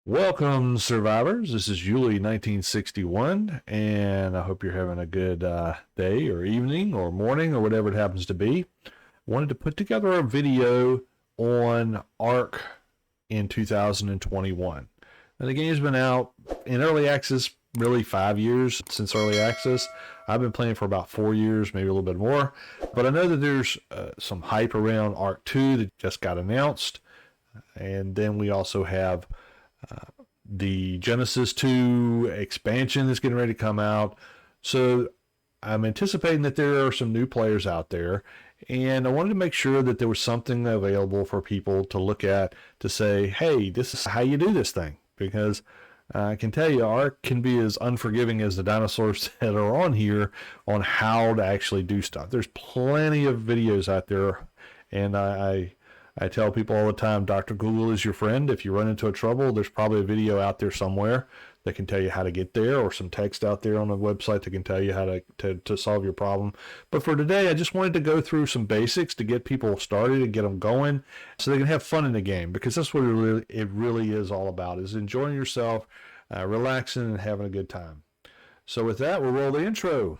Welcome, survivors. This is Julie 1961, and I hope you're having a good day or evening or morning or whatever it happens to be. Wanted to put together a video on Ark in 2021. And the game's been out in early access really 5 years since early access. I've been playing for about 4 years, maybe a little bit more. But I know that there's some hype around Ark 2 that just got announced. And then we also have the Genesis 2 expansion that's getting ready to come out. So I'm anticipating that there are some new players out there, and I wanted to make sure that there was something available for people to look at to say, hey, this is how you do this thing. Because I can tell you, Ark can be as unforgiving as the dinosaurs that are on here on how to actually do stuff. There's plenty of videos out there, and I tell people all the time, Dr. Google is your friend. If you run into a trouble, there's probably a video out there somewhere that can tell you how to get there, or some text out there on a website that can tell you how to solve your problem. But for today, I just wanted to go through some basics to get people started and get them going so they can have fun in the game, because that's what it really is all about, is enjoying yourself, relaxing, and having a good time. So with that, we'll roll the intro.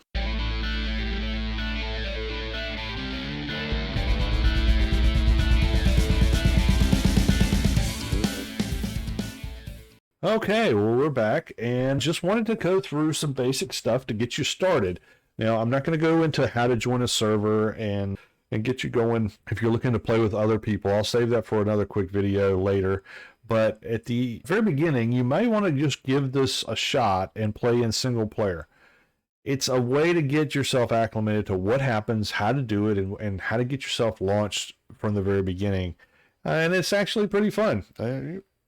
Okay, well, we're back, and just wanted to go through some basic stuff to get you started. Now, I'm not going to go into how to join a server and get you going if you're looking to play with other people. I'll save that for another quick video later. But at the very beginning, you may want to just give this a shot and play in single player. It's a way to get yourself acclimated to what happens, how to do it, and how to get yourself launched from the very beginning. And it's actually pretty fun.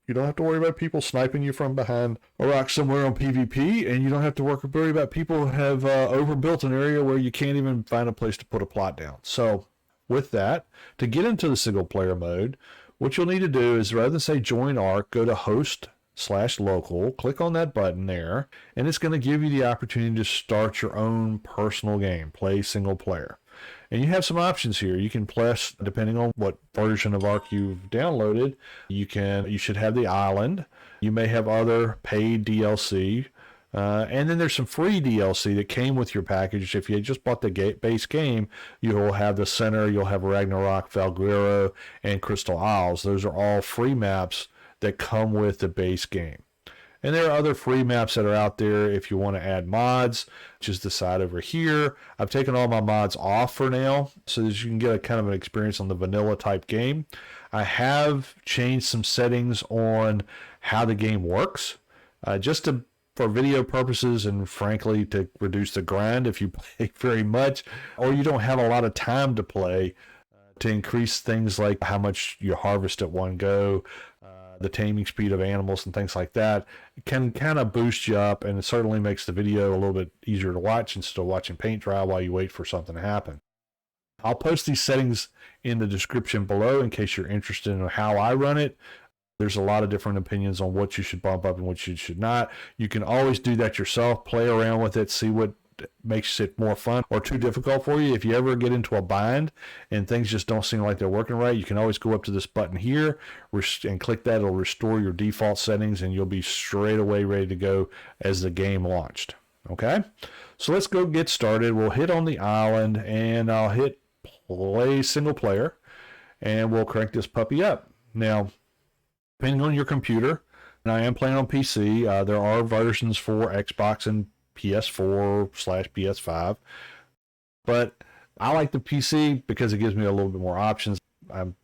You don't have to worry about people sniping you from behind a rock somewhere on PvP, and you don't have to worry about people who have overbuilt an area where you can't even find a place to put a plot down. So with that, to get into the single player mode, what you'll need to do is, rather than say join Ark, go to host/local, click on that button there, and it's going to give you the opportunity to start your own personal game, play single player. And you have some options here. You can press, depending on what version of Ark you've downloaded, you should have the island. You may have other paid DLC. And then there's some free DLC that came with your package. If you just bought the base game, you'll have the center, you'll have Ragnarok, Valguero, and Crystal Isles. Those are all free maps that come with the base game. And there are other free maps that are out there if you want to add mods, which is the side over here. I've taken all my mods off for now so that you can get a kind of an experience on the vanilla type game. I have changed some settings on how the game works, for video purposes, and frankly to reduce the grind if you play very much or you don't have a lot of time to play, to increase things like how much you harvest at one go, the taming speed of animals and things like that. It can kind of boost you up, and it certainly makes the video a little bit easier to watch instead of watching paint dry while you wait for something to happen. I'll post these settings in the description below in case you're interested in how I run it. There's a lot of different opinions on what you should bump up and what you should not. You can always do that yourself, play around with it, see what makes it more fun or too difficult for you. If you ever get into a bind and things just don't seem like they're working right, you can always go up to this button here and click that. It'll restore your default settings, and you'll be straight away ready to go as the game launched. Okay, so let's go get started. We'll hit on the island, and I'll hit play single player, and we'll crank this puppy up. Now, depending on your computer, and I am playing on PC, there are versions for Xbox and PS4/PS5, but I like the PC because it gives me a little bit more options. I'm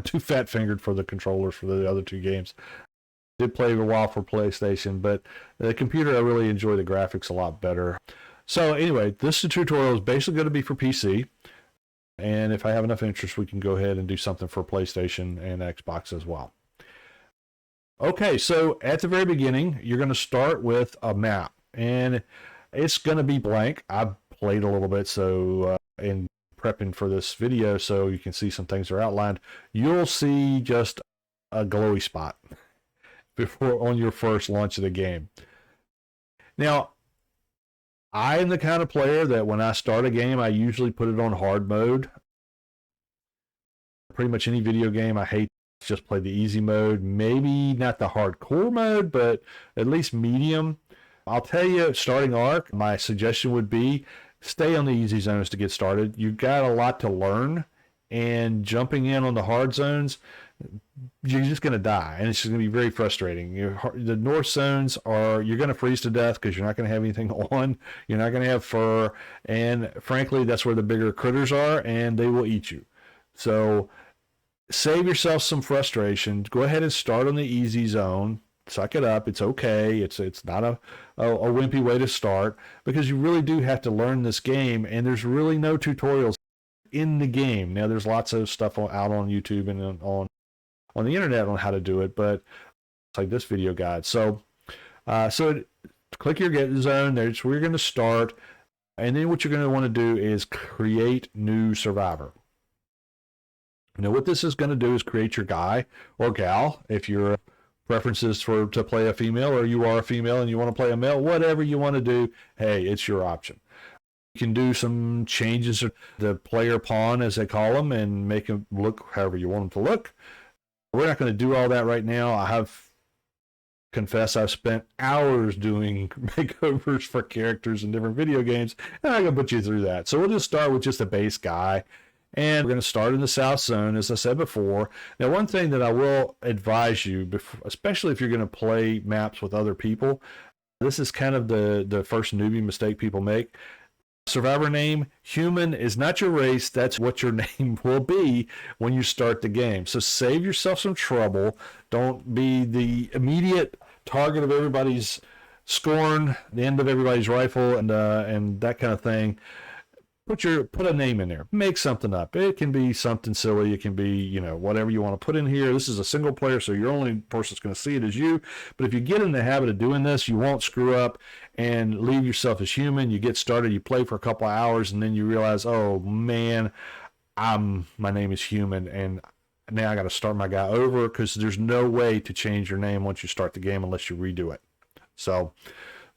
too fat fingered for the controllers for the other two games. Did play a while for PlayStation, but the computer, I really enjoy the graphics a lot better. So anyway, this tutorial is basically going to be for PC, and if I have enough interest, we can go ahead and do something for PlayStation and Xbox as well. Okay, so at the very beginning, you're going to start with a map, and it's going to be blank. I've played a little bit, so in prepping for this video, so you can see some things are outlined. You'll see just a glowy spot before on your first launch of the game. Now, I am the kind of player that when I start a game, I usually put it on hard mode. Pretty much any video game, I hate just play the easy mode, maybe not the hardcore mode, but at least medium. I'll tell you, starting Ark, my suggestion would be stay on the easy zones to get started. You've got a lot to learn, and jumping in on the hard zones, you're just going to die, and it's just going to be very frustrating. The north zones you're going to freeze to death because you're not going to have anything on. You're not going to have fur, and frankly, that's where the bigger critters are, and they will eat you. So save yourself some frustration. Go ahead and start on the easy zone. Suck it up. It's okay. It's not a wimpy way to start, because you really do have to learn this game, and there's really no tutorials in the game. Now, there's lots of stuff out on YouTube and on the internet on how to do it, but it's like this video guide. So click your get zone. There's where you're going to start, and then what you're going to want to do is create new survivor. Now, what this is going to do is create your guy or gal, if your preferences to play a female, or you are a female and you want to play a male, whatever you want to do, hey, it's your option. You can do some changes to the player pawn, as they call them, and make them look however you want them to look. We're not going to do all that right now. I've spent hours doing makeovers for characters in different video games, and I'm going to put you through that. So we'll just start with just a base guy. And we're going to start in the south zone, as I said before. Now, one thing that I will advise you, especially if you're going to play maps with other people, this is kind of the first newbie mistake people make. Survivor name, human is not your race. That's what your name will be when you start the game. So save yourself some trouble. Don't be the immediate target of everybody's scorn, the end of everybody's rifle, and that kind of thing. Put a name in there. Make something up. It can be something silly. It can be, whatever you want to put in here. This is a single player, so your only person that's going to see it is you. But if you get in the habit of doing this, you won't screw up and leave yourself as human. You get started, you play for a couple of hours, and then you realize, oh man, my name is human, and now I got to start my guy over, because there's no way to change your name once you start the game unless you redo it. So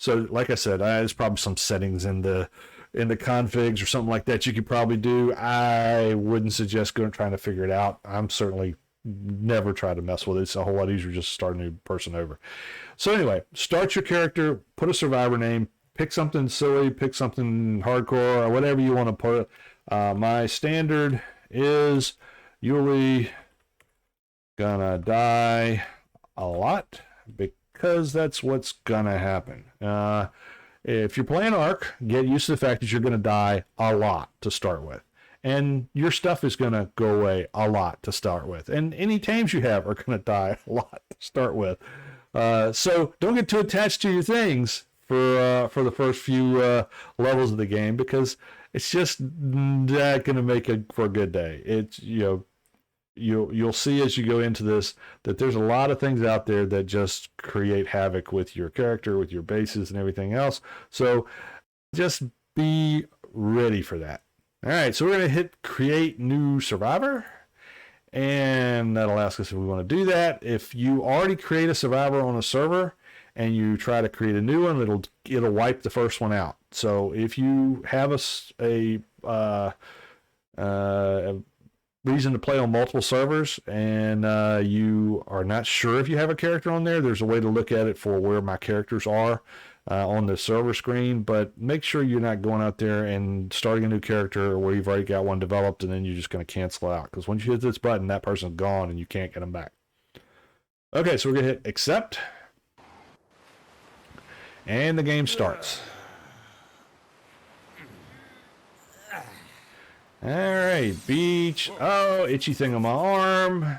like I said, there's probably some settings in the configs or something like that you could probably do. I wouldn't suggest trying to figure it out. I'm certainly never try to mess with it. It's a whole lot easier just to start a new person over. So anyway, start your character, put a survivor name, pick something silly, pick something hardcore, or whatever you want to put. My standard is Yuli gonna die a lot, because that's what's gonna happen. If you're playing Ark, get used to the fact that you're going to die a lot to start with. And your stuff is going to go away a lot to start with. And any tames you have are going to die a lot to start with. So don't get too attached to your things for the first few levels of the game, because it's just not going to make it for a good day. It's, you'll see as you go into this that there's a lot of things out there that just create havoc with your character, with your bases and everything else. So just be ready for that. All right, so we're going to hit create new survivor, and that'll ask us if we want to do that. If you already create a survivor on a server and you try to create a new one, it'll wipe the first one out. So if you have a reason to play on multiple servers, and you are not sure if you have a character on there, there's a way to look at it for where my characters are on the server screen. But make sure you're not going out there and starting a new character where you've already got one developed, and then you're just going to cancel it out, because once you hit this button, that person's gone and you can't get them back. Okay, so we're going to hit accept, and the game starts. All right, beach. Oh, itchy thing on my arm.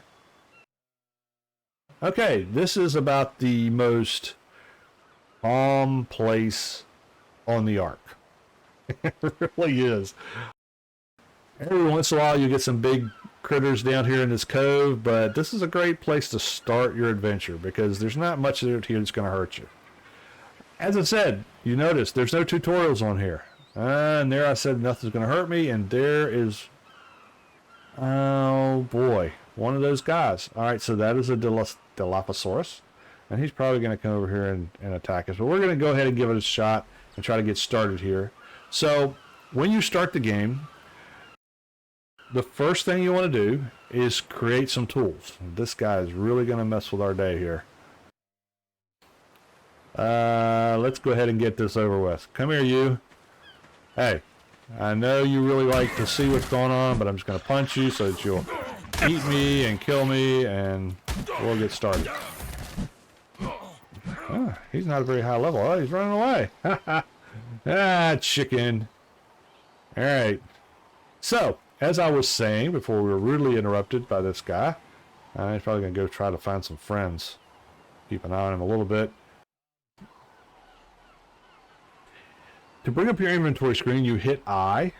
Okay, this is about the most calm place on the Ark. It really is. Every once in a while you get some big critters down here in this cove, but this is a great place to start your adventure, because there's not much out here that's going to hurt you. As I said, you notice there's no tutorials on here. And there I said nothing's going to hurt me, and there is, oh boy, one of those guys. All right, so that is a Dilophosaurus, and he's probably going to come over here and attack us. But we're going to go ahead and give it a shot and try to get started here. So when you start the game, the first thing you want to do is create some tools. This guy is really going to mess with our day here. Let's go ahead and get this over with. Come here, you. Hey, I know you really like to see what's going on, but I'm just going to punch you so that you'll eat me and kill me, and we'll get started. Oh, he's not a very high level. Oh, he's running away. Ah, chicken. All right. So, as I was saying before we were rudely interrupted by this guy, he's probably going to go try to find some friends. Keep an eye on him a little bit. To bring up your inventory screen, you hit I.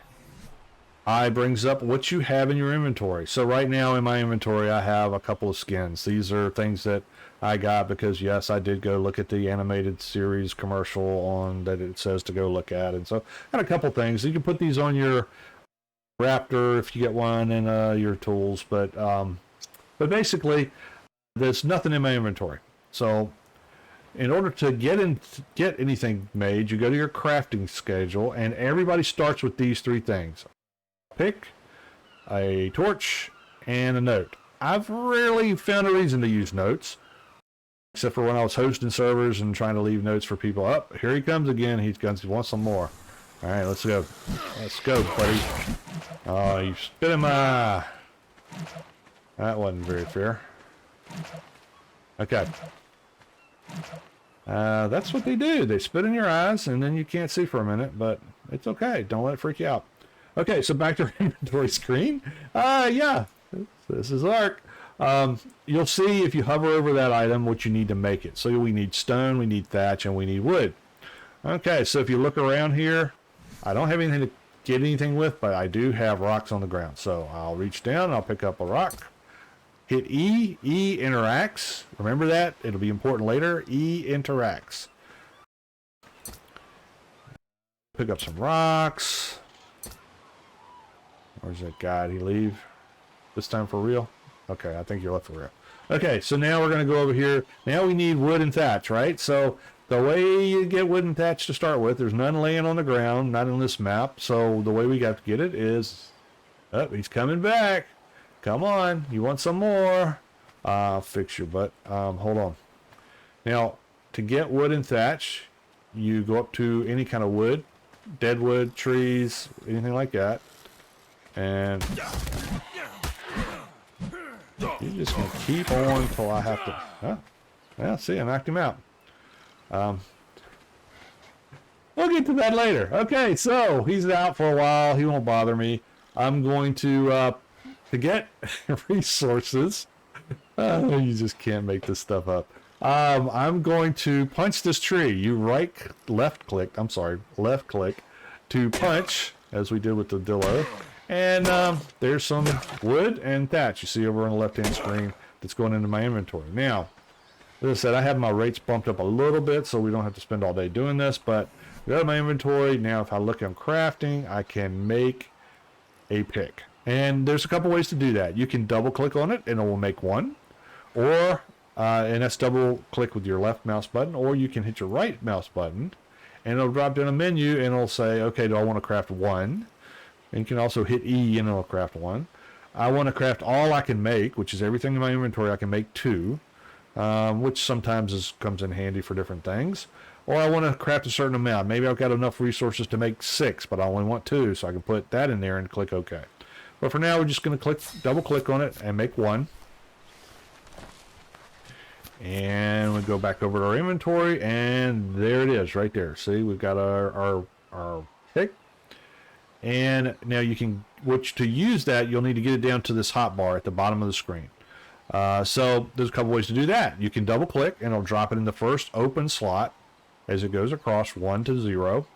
I brings up what you have in your inventory. So right now in my inventory, I have a couple of skins. These are things that I got because, yes, I did go look at the animated series commercial on that it says to go look at. And so I got a couple things. You can put these on your Raptor if you get one, and your tools. But basically, there's nothing in my inventory. So in order to get anything made, you go to your crafting schedule, and everybody starts with these three things: pick, a torch, and a note. I've rarely found a reason to use notes, except for when I was hosting servers and trying to leave notes for people. Up, here he comes again. He wants some more. All right, let's go. Let's go, buddy. Oh, you spit in my eye. That wasn't very fair. Okay. That's what they do. They spit in your eyes, and then you can't see for a minute, but it's okay. Don't let it freak you out. Okay, so back to our inventory screen. Yeah, this is Ark. You'll see if you hover over that item what you need to make it. So we need stone, we need thatch, and we need wood. Okay, so if you look around here, I don't have anything to get anything with, but I do have rocks on the ground. So I'll reach down, I'll pick up a rock. Hit E. E interacts. Remember that. It'll be important later. E interacts. Pick up some rocks. Where's that guy? Did he leave? This time for real? Okay, I think you're left for real. Okay, so now we're going to go over here. Now we need wood and thatch, right? So the way you get wood and thatch to start with, there's none laying on the ground, not in this map. So the way we got to get it is... Oh, he's coming back. Come on, you want some more? I'll fix your butt. Hold on. Now, to get wood and thatch, you go up to any kind of wood, dead wood, trees, anything like that, and you're just gonna keep on until I have to. Huh? Yeah, see, I knocked him out. We'll get to that later. Okay, so he's out for a while. He won't bother me. I'm going to get resources. You just can't make this stuff up. I'm going to punch this tree. You left click to punch, as we did with the Dilo. And there's some wood and thatch you see over on the left-hand screen that's going into my inventory. Now, as I said, I have my rates bumped up a little bit so we don't have to spend all day doing this, but go to my inventory. Now, if I look at crafting, I can make a pick. And there's a couple ways to do that. You can double click on it and it will make one, or and that's double click with your left mouse button, or you can hit your right mouse button and it'll drop down a menu and it'll say, okay, do I want to craft one? And you can also hit E and it'll craft one. I want to craft all I can make, which is everything in my inventory. I can make two, which sometimes comes in handy for different things. Or I want to craft a certain amount. Maybe I've got enough resources to make 6, but I only want 2, so I can put that in there and click OK. But for now, we're just going to double click on it and make 1. And we go back over to our inventory, and there it is, right there. See, we've got our pick. And now you can, to use that, you'll need to get it down to this hotbar at the bottom of the screen. So there's a couple ways to do that. You can double click, and it'll drop it in the first open slot as it goes across 1 to 0.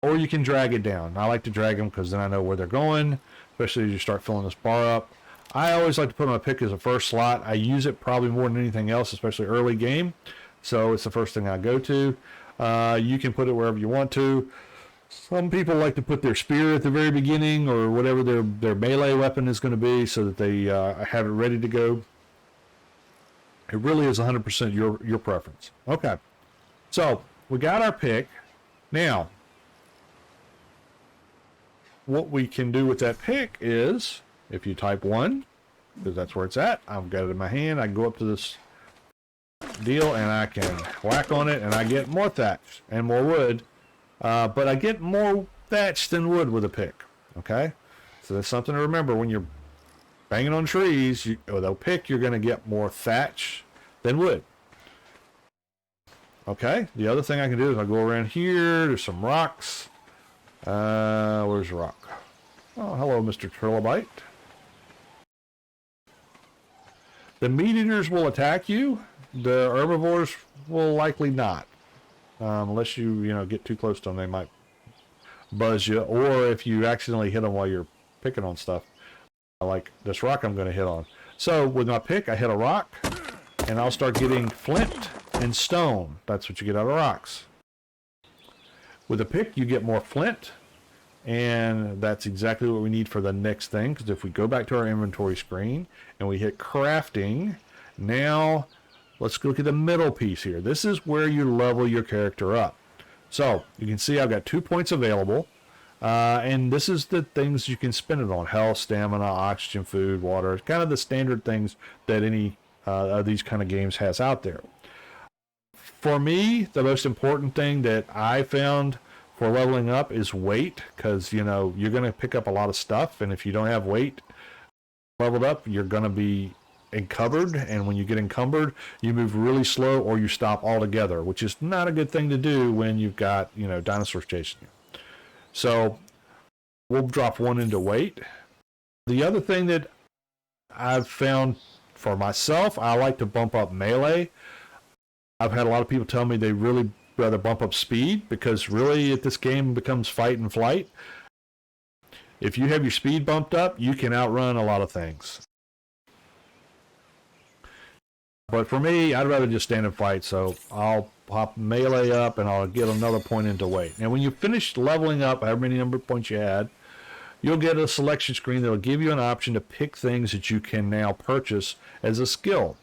Or you can drag it down. I like to drag them because then I know where they're going, especially as you start filling this bar up. I always like to put my pick as a first slot. I use it probably more than anything else, especially early game. So it's the first thing I go to. You can put it wherever you want to. Some people like to put their spear at the very beginning or whatever their melee weapon is going to be so that they have it ready to go. It really is 100% your preference. Okay. So we got our pick. Now, what we can do with that pick is, if you type 1, because that's where it's at. I've got it in my hand. I can go up to this deal and I can whack on it and I get more thatch and more wood. But I get more thatch than wood with a pick. Okay? So that's something to remember when you're banging on trees. With a pick, you're going to get more thatch than wood. Okay? The other thing I can do is I'll go around here. There's some rocks. Where's the rock? Oh, hello, Mr. Trilobite. The meat eaters will attack you. The herbivores will likely not. Unless you get too close to them, they might buzz you. Or if you accidentally hit them while you're picking on stuff. Like this rock I'm going to hit on. So with my pick, I hit a rock. And I'll start getting flint and stone. That's what you get out of rocks. With a pick, you get more flint. And that's exactly what we need for the next thing. Because if we go back to our inventory screen and we hit crafting, now let's look at the middle piece here. This is where you level your character up. So you can see I've got 2 points available. And this is the things you can spend it on. Health, stamina, oxygen, food, water. Kind of the standard things that any of these kind of games has out there. For me, the most important thing that I found for leveling up is weight, because you're going to pick up a lot of stuff, and if you don't have weight leveled up, you're going to be encumbered, and when you get encumbered, you move really slow or you stop altogether, which is not a good thing to do when you've got dinosaurs chasing you. So we'll drop 1 into weight. The other thing that I've found for myself, I like to bump up melee. I've had a lot of people tell me they really rather bump up speed, because really if this game becomes fight and flight, if you have your speed bumped up, you can outrun a lot of things. But for me, I'd rather just stand and fight, so I'll pop melee up and I'll get another point into weight. Now when you finish leveling up however many number of points you had, you'll get a selection screen that will give you an option to pick things that you can now purchase as a skill.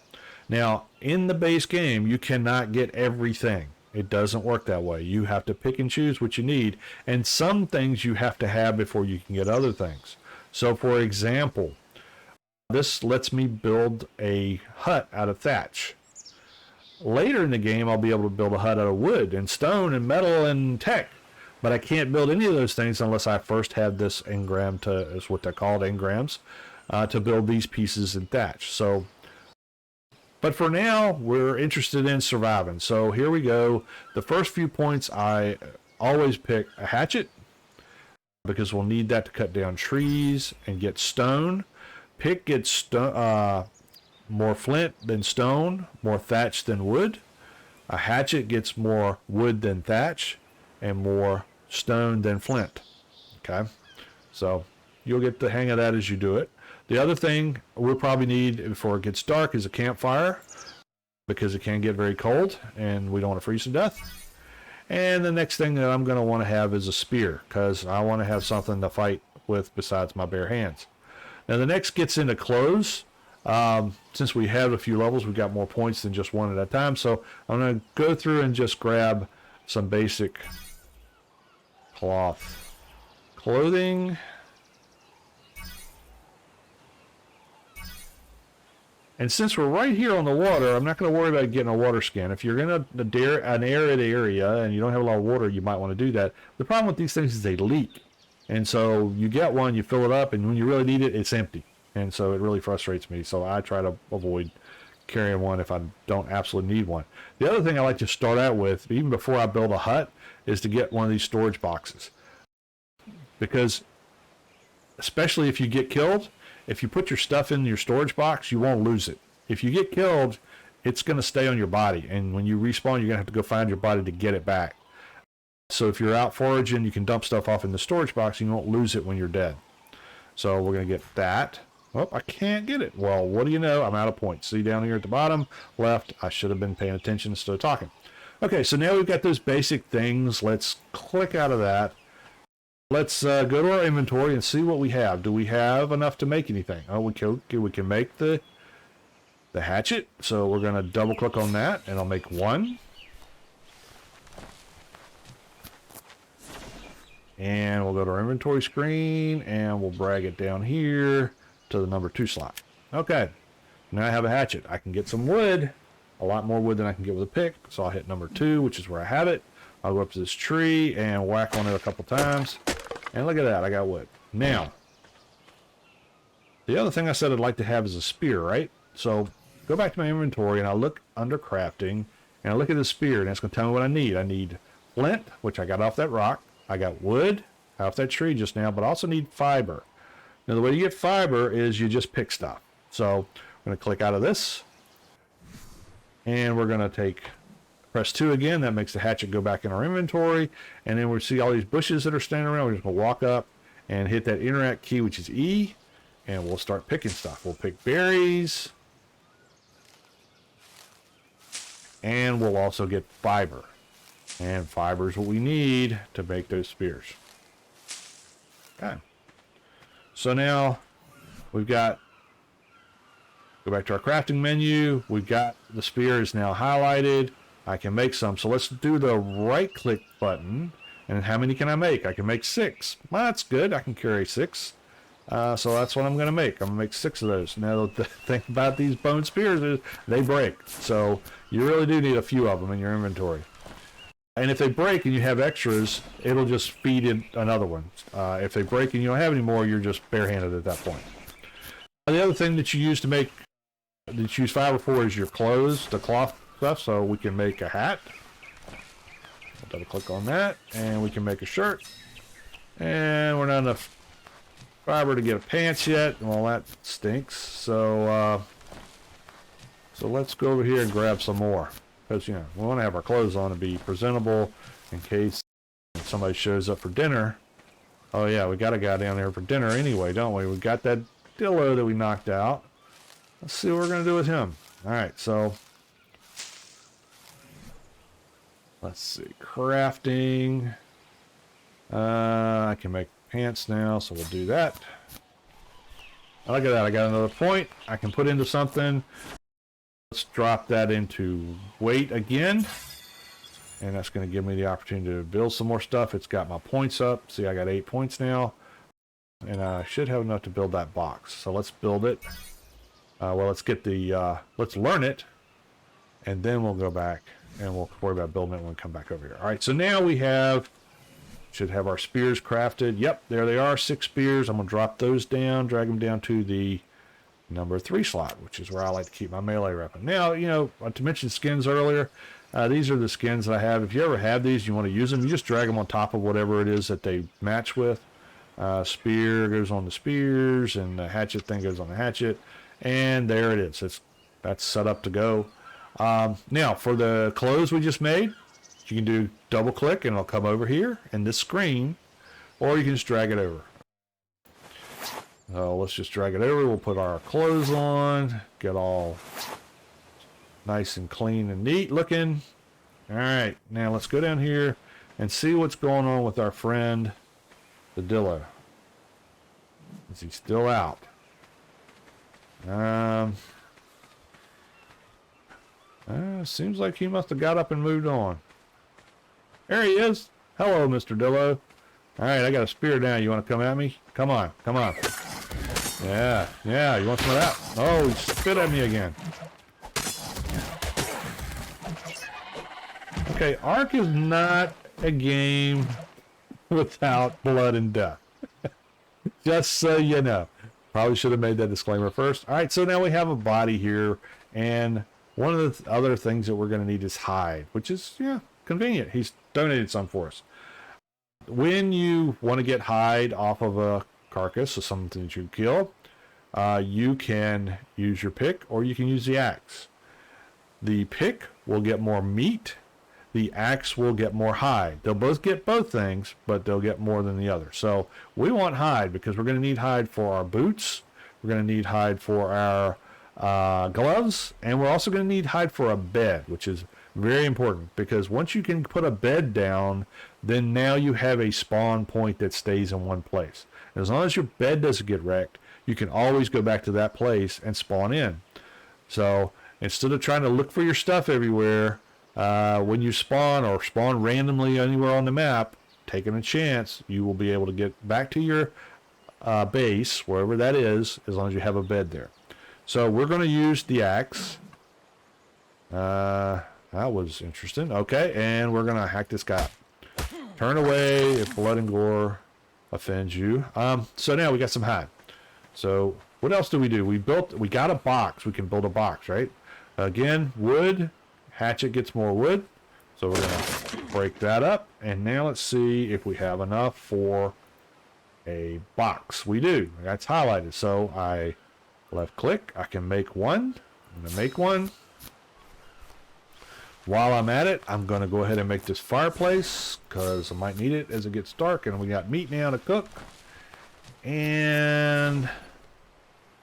Now in the base game, you cannot get everything. It doesn't work that way. You have to pick and choose what you need, and some things you have to have before you can get other things. So for example, this lets me build a hut out of thatch. Later in the game, I'll be able to build a hut out of wood and stone and metal and tech, but I can't build any of those things unless I first have this engram, is what they're called, engrams, to build these pieces in thatch. So but for now, we're interested in surviving. So here we go. The first few points, I always pick a hatchet, because we'll need that to cut down trees and get stone. Pick gets more flint than stone, more thatch than wood. A hatchet gets more wood than thatch, and more stone than flint. Okay? So you'll get the hang of that as you do it. The other thing we'll probably need before it gets dark is a campfire, because it can get very cold and we don't want to freeze to death. And the next thing that I'm going to want to have is a spear, because I want to have something to fight with besides my bare hands. Now the next gets into clothes. Since we have a few levels, we've got more points than just one at a time. So I'm going to go through and just grab some basic clothing. And since we're right here on the water, I'm not going to worry about getting a water skin. If you're in an arid area and you don't have a lot of water, you might want to do that. The problem with these things is they leak. And so you get one, you fill it up, and when you really need it, it's empty. And so it really frustrates me. So I try to avoid carrying one if I don't absolutely need one. The other thing I like to start out with, even before I build a hut, is to get one of these storage boxes. Because especially if you get killed, if you put your stuff in your storage box, you won't lose it. If you get killed, it's going to stay on your body. And when you respawn, you're going to have to go find your body to get it back. So if you're out foraging, you can dump stuff off in the storage box and you won't lose it when you're dead. So we're going to get that. Oh, I can't get it. Well, what do you know? I'm out of points. See down here at the bottom left, I should have been paying attention instead of talking. Okay, so now we've got those basic things. Let's click out of that. Let's go to our inventory and see what we have. Do we have enough to make anything? Oh, we can make the hatchet. So we're going to double click on that and I'll make one. And we'll go to our inventory screen and we'll drag it down here to the number 2 slot. Okay, now I have a hatchet. I can get some wood, a lot more wood than I can get with a pick. So I'll hit number 2, which is where I have it. I'll go up to this tree and whack on it a couple times. And look at that, I got wood. Now, the other thing I said I'd like to have is a spear, right? So go back to my inventory and I look under crafting and I look at the spear and it's going to tell me what I need. I need flint, which I got off that rock. I got wood off that tree just now, but I also need fiber. Now the way you get fiber is you just pick stuff. So I'm going to click out of this and we're going to press 2 again. That makes the hatchet go back in our inventory. And then we see all these bushes that are standing around. We're just going to walk up and hit that interact key, which is E. And we'll start picking stuff. We'll pick berries. And we'll also get fiber. And fiber is what we need to make those spears. Okay. So now we've got, go back to our crafting menu. We've got the spear is now highlighted. I can make some. So let's do the right click button. And how many can I make? I can make 6. Well, that's good. I can carry 6. So that's what I'm going to make. I'm going to make 6 of those. Now, the thing about these bone spears is they break. So you really do need a few of them in your inventory. And if they break and you have extras, it'll just feed in another one. If they break and you don't have any more, you're just barehanded at that point. The other thing that you use to make, that you use fiber for is your clothes, the cloth stuff. So we can make a hat. I'll double click on that. And we can make a shirt. And we're not enough fiber to get a pants yet. Well, that stinks. So let's go over here and grab some more, because you know we want to have our clothes on to be presentable in case somebody shows up for dinner. Oh yeah, we got a guy down there for dinner anyway, don't we? We got that Dilo that we knocked out. Let's see what we're gonna do with him. All right, so let's see, crafting. I can make pants now, so we'll do that. Look at that, I got another point I can put into something. Let's drop that into weight again, and that's going to give me the opportunity to build some more stuff. It's got my points up. See, I got 8 points now, and I should have enough to build that box. So let's build it. Well, let's get the let's learn it, and then we'll go back and we'll worry about building it when we come back over here. All right, so now we should have our spears crafted. Yep, there they are, 6 spears. I'm gonna drop those down, drag them down to the number 3 slot, which is where I like to keep my melee weapon. Now, you know, to mention skins earlier, these are the skins that I have. If you ever have these, you want to use them, you just drag them on top of whatever it is that they match with. Spear goes on the spears, and the hatchet thing goes on the hatchet, and there it is. That's set up to go. Now, for the clothes we just made, you can do double click and it'll come over here in this screen, or you can just drag it over. Let's just drag it over. We'll put our clothes on, get all nice and clean and neat looking. All right, now let's go down here and see what's going on with our friend, the Dilo. Is he still out? Seems like he must have got up and moved on. There he is. Hello, Mr. Dilo. All right, I got a spear now. You want to come at me? Come on, come on. Yeah, you want some of that? Oh, he spit at me again. Okay, Ark is not a game without blood and death. Just so you know. Probably should have made that disclaimer first. All right, so now we have a body here, and one of the other things that we're going to need is hide, which is, yeah, convenient. He's donated some for us. When you want to get hide off of a carcass or something that you kill, you can use your pick or you can use the axe. The pick will get more meat. The axe will get more hide. They'll both get both things, but they'll get more than the other. So we want hide because we're going to need hide for our boots. We're going to need hide for our gloves, and we're also going to need hide for a bed, which is very important because once you can put a bed down, then now you have a spawn point that stays in one place. As long as your bed doesn't get wrecked, you can always go back to that place and spawn in. So instead of trying to look for your stuff everywhere, when you spawn or spawn randomly anywhere on the map, taking a chance, you will be able to get back to your base, wherever that is, as long as you have a bed there. So we're going to use the axe. That was interesting. Okay, and we're going to hack this guy up. Turn away if blood and gore offends you. So now we got some hide. So what else do? We got a box. We can build a box, right? Again, wood. Hatchet gets more wood. So we're going to break that up. And now let's see if we have enough for a box. We do. That's highlighted. So I left click. I can make one. I'm going to make one. While I'm at it, I'm going to go ahead and make this fireplace because I might need it as it gets dark. And we got meat now to cook. And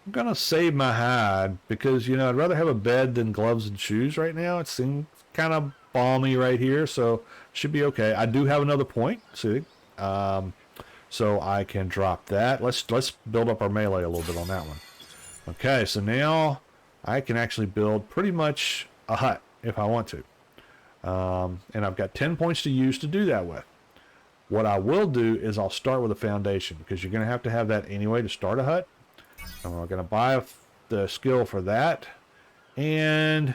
I'm going to save my hide because, you know, I'd rather have a bed than gloves and shoes right now. It seems kind of balmy right here, so should be okay. I do have another point, see? So I can drop that. Let's build up our melee a little bit on that one. Okay, so now I can actually build pretty much a hut if I want to. And I've got 10 points to use to do that with. What I will do is I'll start with a foundation because you're going to have that anyway to start a hut. And we're going to buy the skill for that. And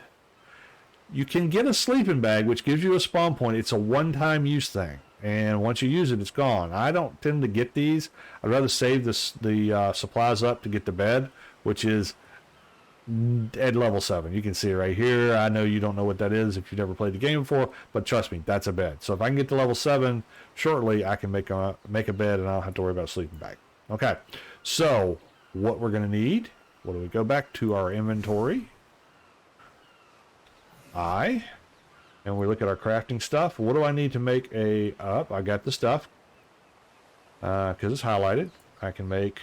you can get a sleeping bag, which gives you a spawn point. It's a one-time use thing. And once you use it, it's gone. I don't tend to get these. I'd rather save the supplies up to get the bed, which is at level 7. You can see it right here. I know you don't know what that is if you've never played the game before, but trust me, that's a bed. So if I can get to level 7 shortly, I can make a bed and I don't have to worry about a sleeping bag. Okay, so what we're going to need, what do we go back to our inventory? And we look at our crafting stuff. What do I need to make I got the stuff because it's highlighted. I can make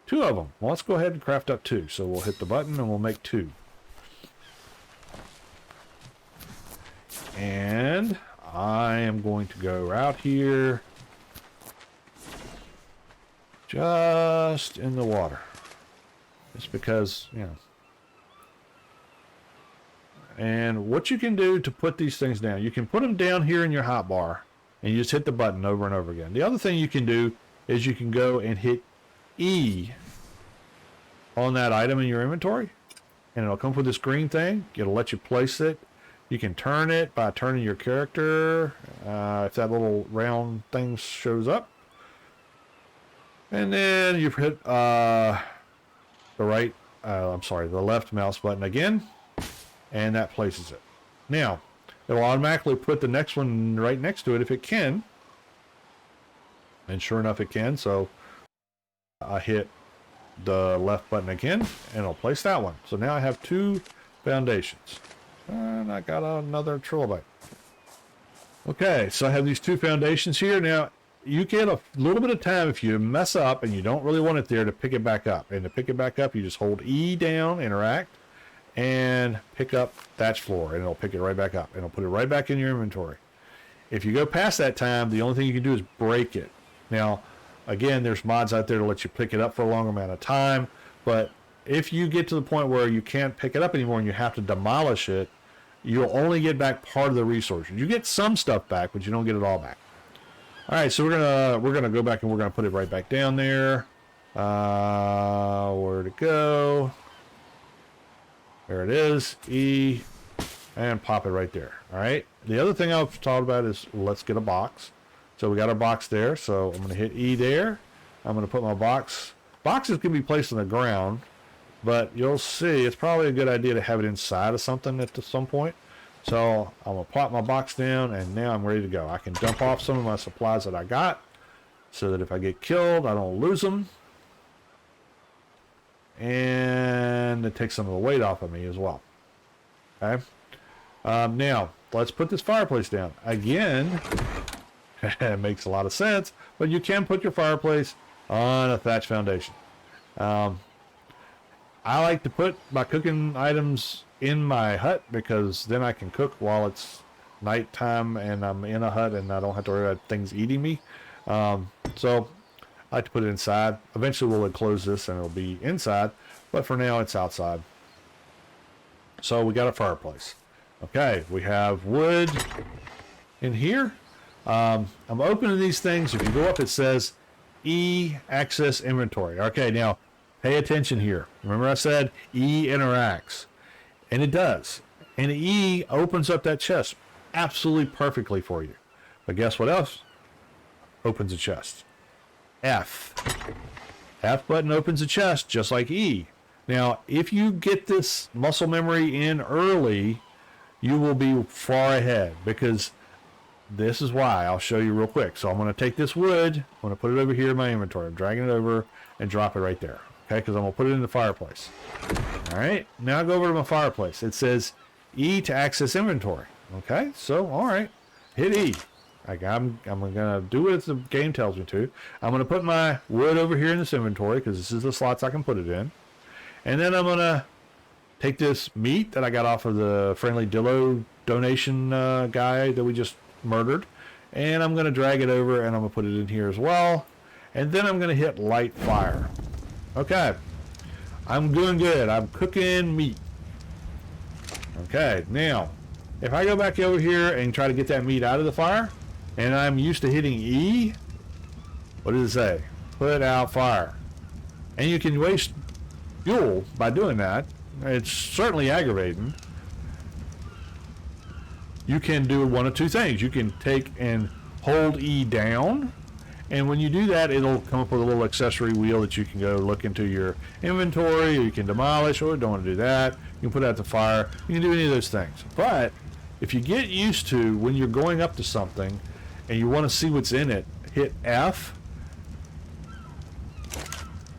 2 of them. Well, let's go ahead and craft up 2. So we'll hit the button and we'll make 2. And I am going to go out here just in the water. Just because, you know. And what you can do to put these things down, you can put them down here in your hotbar and you just hit the button over and over again. The other thing you can do is you can go and hit E on that item in your inventory and it'll come up with this green thing. It'll let you place it. You can turn it by turning your character if that little round thing shows up. And then you hit the left mouse button again. And that places it. Now, it will automatically put the next one right next to it if it can. And sure enough, it can. So I hit the left button again, and it'll place that one. So now I have 2 foundations. And I got another trilobite. Okay, so I have these 2 foundations here. Now, you get a little bit of time if you mess up and you don't really want it there to pick it back up. And to pick it back up, you just hold E down, interact. And pick up thatch floor and it'll pick it right back up and it'll put it right back in your inventory. If you go past that time, the only thing you can do is break it. Now, again, there's mods out there to let you pick it up for a long amount of time, but if you get to the point where you can't pick it up anymore and you have to demolish it, you'll only get back part of the resources. You get some stuff back, but you don't get it all back. All right, so we're gonna go back and we're gonna put it right back down there. Where to go? There it is, E, and pop it right there. All right. The other thing I've talked about is let's get a box. So we got our box there. So I'm going to hit E there. I'm going to put my box. Boxes can be placed on the ground, but you'll see it's probably a good idea to have it inside of something at some point. So I'm going to plop my box down, and now I'm ready to go. I can dump off some of my supplies that I got so that if I get killed, I don't lose them. And it takes some of the weight off of me as well. Okay. Now let's put this fireplace down again. It makes a lot of sense, but you can put your fireplace on a thatch foundation. I like to put my cooking items in my hut because then I can cook while it's nighttime and I'm in a hut and I don't have to worry about things eating me. So I like to put it inside. Eventually we'll enclose this and it'll be inside, but for now it's outside. So we got a fireplace. Okay, we have wood in here. I'm opening these things. If you go up, it says E access inventory. Okay, now Pay attention here. Remember I said E interacts, and it does. And E opens up that chest absolutely perfectly for you. But guess what else opens a chest? F. F button opens a chest just like E. Now, if you get this muscle memory in early, you will be far ahead, because this is why. I'll show you real quick. So I'm going to take this wood, I'm going to put it over here in my inventory. I'm dragging it over and drop it right there. Okay, because I'm going to put it in the fireplace. All right, now I go over to my fireplace. It says E to access inventory. Okay, so all right, hit E. I'm going to do what the game tells me to. I'm going to put my wood over here in this inventory, because this is the slots I can put it in. And then I'm going to take this meat that I got off of the friendly Dilo donation guy that we just murdered, and I'm going to drag it over, and I'm going to put it in here as well. And then I'm going to hit light fire. Okay, I'm doing good. I'm cooking meat. Okay, now if I go back over here and try to get that meat out of the fire, and I'm used to hitting E, what does it say? Put out fire. And you can waste fuel by doing that. It's certainly aggravating. You can do one of two things. You can take and hold E down, and when you do that, it'll come up with a little accessory wheel that you can go look into your inventory, or you can demolish, or don't want to do that. You can put out the fire. You can do any of those things. But if you get used to, when you're going up to something and you want to see what's in it, hit F.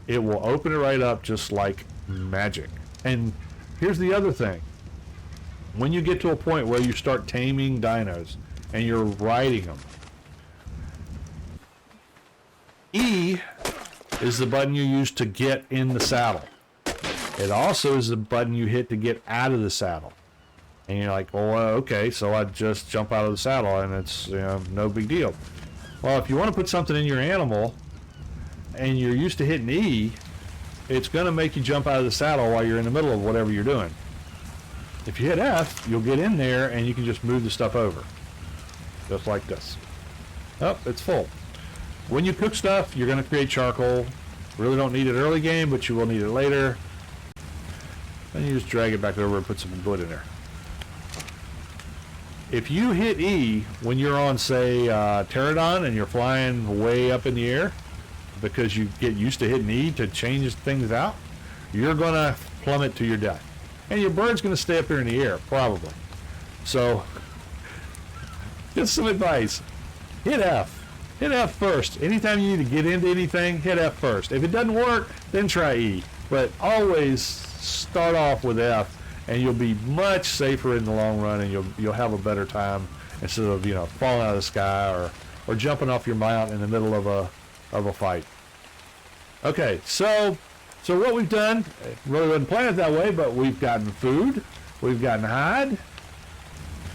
It will open it right up just like magic. And here's the other thing. When you get to a point where you start taming dinos and you're riding them, E is the button you use to get in the saddle. It also is the button you hit to get out of the saddle. And you're like, well, okay, so I just jump out of the saddle and it's, you know, no big deal. Well, if you want to put something in your animal and you're used to hitting E, it's going to make you jump out of the saddle while you're in the middle of whatever you're doing. If you hit F, you'll get in there and you can just move the stuff over. Just like this. Oh, it's full. When you cook stuff, you're going to create charcoal. Really don't need it early game, but you will need it later. Then you just drag it back over and put some wood in there. If you hit E when you're on, say, Pterodon and you're flying way up in the air, because you get used to hitting E to change things out, you're going to plummet to your death. And your bird's going to stay up here in the air, probably. So, just some advice. Hit F. Hit F first. Anytime you need to get into anything, hit F first. If it doesn't work, then try E. But always start off with F, and you'll be much safer in the long run, and you'll have a better time instead of, you know, falling out of the sky or jumping off your mount in the middle of a fight. Okay, so what we've done, it really wasn't planned that way, but we've gotten food, we've gotten hide,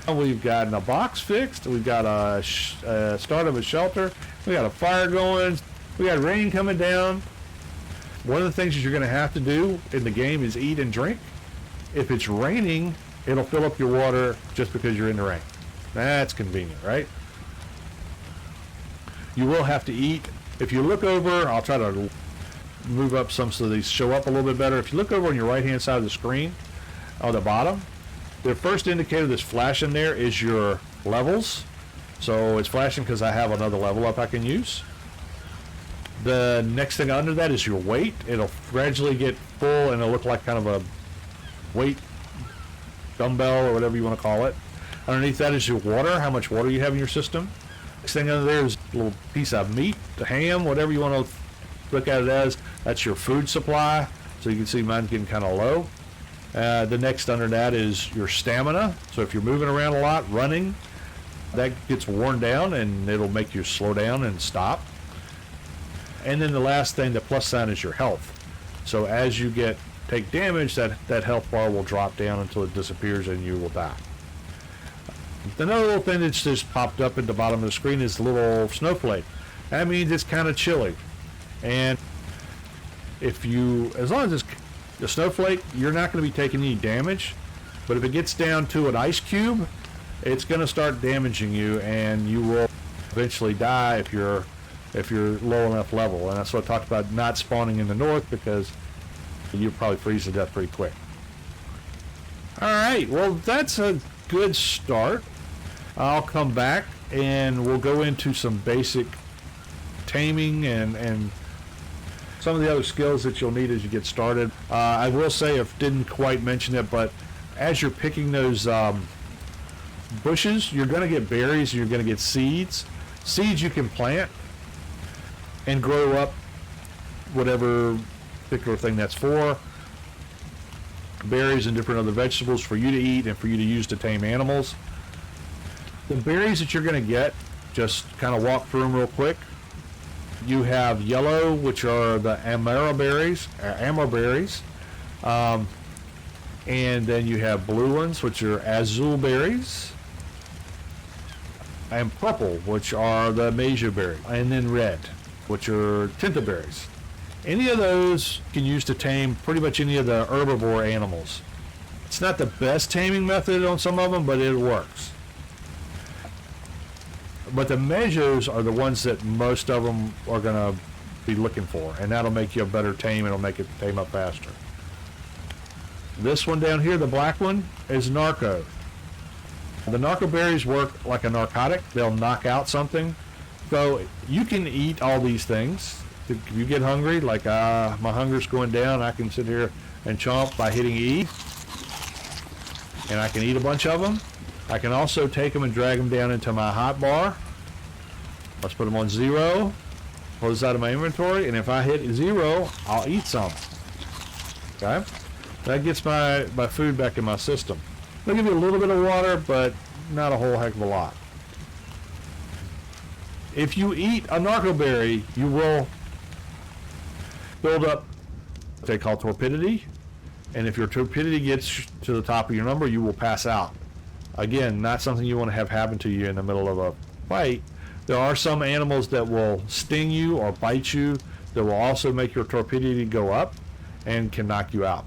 we've gotten a box fixed, we've got a start of a shelter, we got a fire going, we got rain coming down. One of the things that you're going to have to do in the game is eat and drink. If it's raining, it'll fill up your water just because you're in the rain. That's convenient, right? You will have to eat. If you look over, I'll try to move up some so these show up a little bit better. If you look over on your right hand side of the screen, on the bottom, the first indicator that's flashing there is your levels. So it's flashing because I have another level up I can use. The next thing under that is your weight. It'll gradually get full and it'll look like kind of a weight dumbbell or whatever you want to call it. Underneath that is your water, how much water you have in your system. Next thing under there is a little piece of meat, the ham, whatever you want to look at it as. That's your food supply. So you can see mine's getting kind of low. The next under that is your stamina. So if you're moving around a lot, running, that gets worn down and it'll make you slow down and stop. And then the last thing, the plus sign, is your health. So as you take damage, that health bar will drop down until it disappears and you will die. Another little thing that's just popped up at the bottom of the screen is the little snowflake. That means it's kind of chilly. And as long as it's the snowflake, you're not going to be taking any damage. But if it gets down to an ice cube, it's going to start damaging you, and you will eventually die if you're low enough level. And that's what I talked about, not spawning in the north, because you'll probably freeze to death pretty quick. All right, well, that's a good start. I'll come back and we'll go into some basic taming and some of the other skills that you'll need as you get started. I will say, I didn't quite mention it, but as you're picking those bushes, you're going to get berries, you're going to get seeds. Seeds you can plant and grow up whatever particular thing that's for. Berries and different other vegetables for you to eat and for you to use to tame animals. The berries that you're going to get, just kind of walk through them real quick. You have yellow, which are the amara berries, and then you have blue ones, which are azul berries, and purple, which are the meja berries, and then red, which are tinta berries. Any of those you can use to tame pretty much any of the herbivore animals. It's not the best taming method on some of them, but it works. But the measures are the ones that most of them are going to be looking for, and that'll make you a better tame. It'll make it tame up faster. This one down here, the black one, is narco. The narco berries work like a narcotic. They'll knock out something. So you can eat all these things. If you get hungry, like my hunger's going down, I can sit here and chomp by hitting E, and I can eat a bunch of them. I can also take them and drag them down into my hot bar. Let's put them on 0. Pull this out of my inventory, and if I hit 0, I'll eat some. Okay? That gets my food back in my system. They'll give you a little bit of water, but not a whole heck of a lot. If you eat a narco berry, you will build up what they call torpidity, and if your torpidity gets to the top of your number, you will pass out. Again, not something you want to have happen to you in the middle of a fight. There are some animals that will sting you or bite you that will also make your torpidity go up and can knock you out.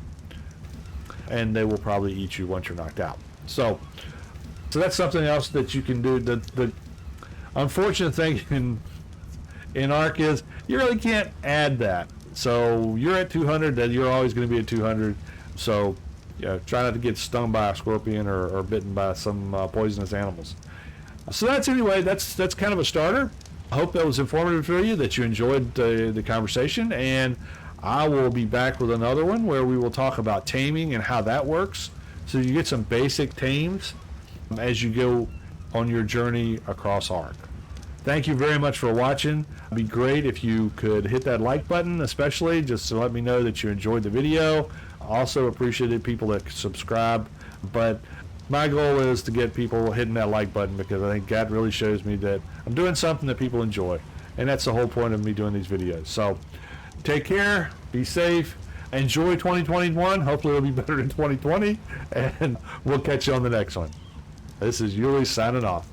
And they will probably eat you once you're knocked out. So that's something else that you can do. The unfortunate thing in Ark is you really can't add that. So you're at 200, then you're always going to be at 200. So yeah, try not to get stung by a scorpion or bitten by some poisonous animals. So that's kind of a starter. I hope that was informative for you, that you enjoyed the conversation, and I will be back with another one where we will talk about taming and how that works, so you get some basic tames as you go on your journey across Ark. Thank you very much for watching. It'd be great if you could hit that like button, especially just to let me know that you enjoyed the video. Also appreciated people that subscribe, but my goal is to get people hitting that like button, because I think that really shows me that I'm doing something that people enjoy, and that's the whole point of me doing these videos. So take care, be safe, enjoy 2021. Hopefully it'll be better than 2020, and we'll catch you on the next one. This is Yuli signing off.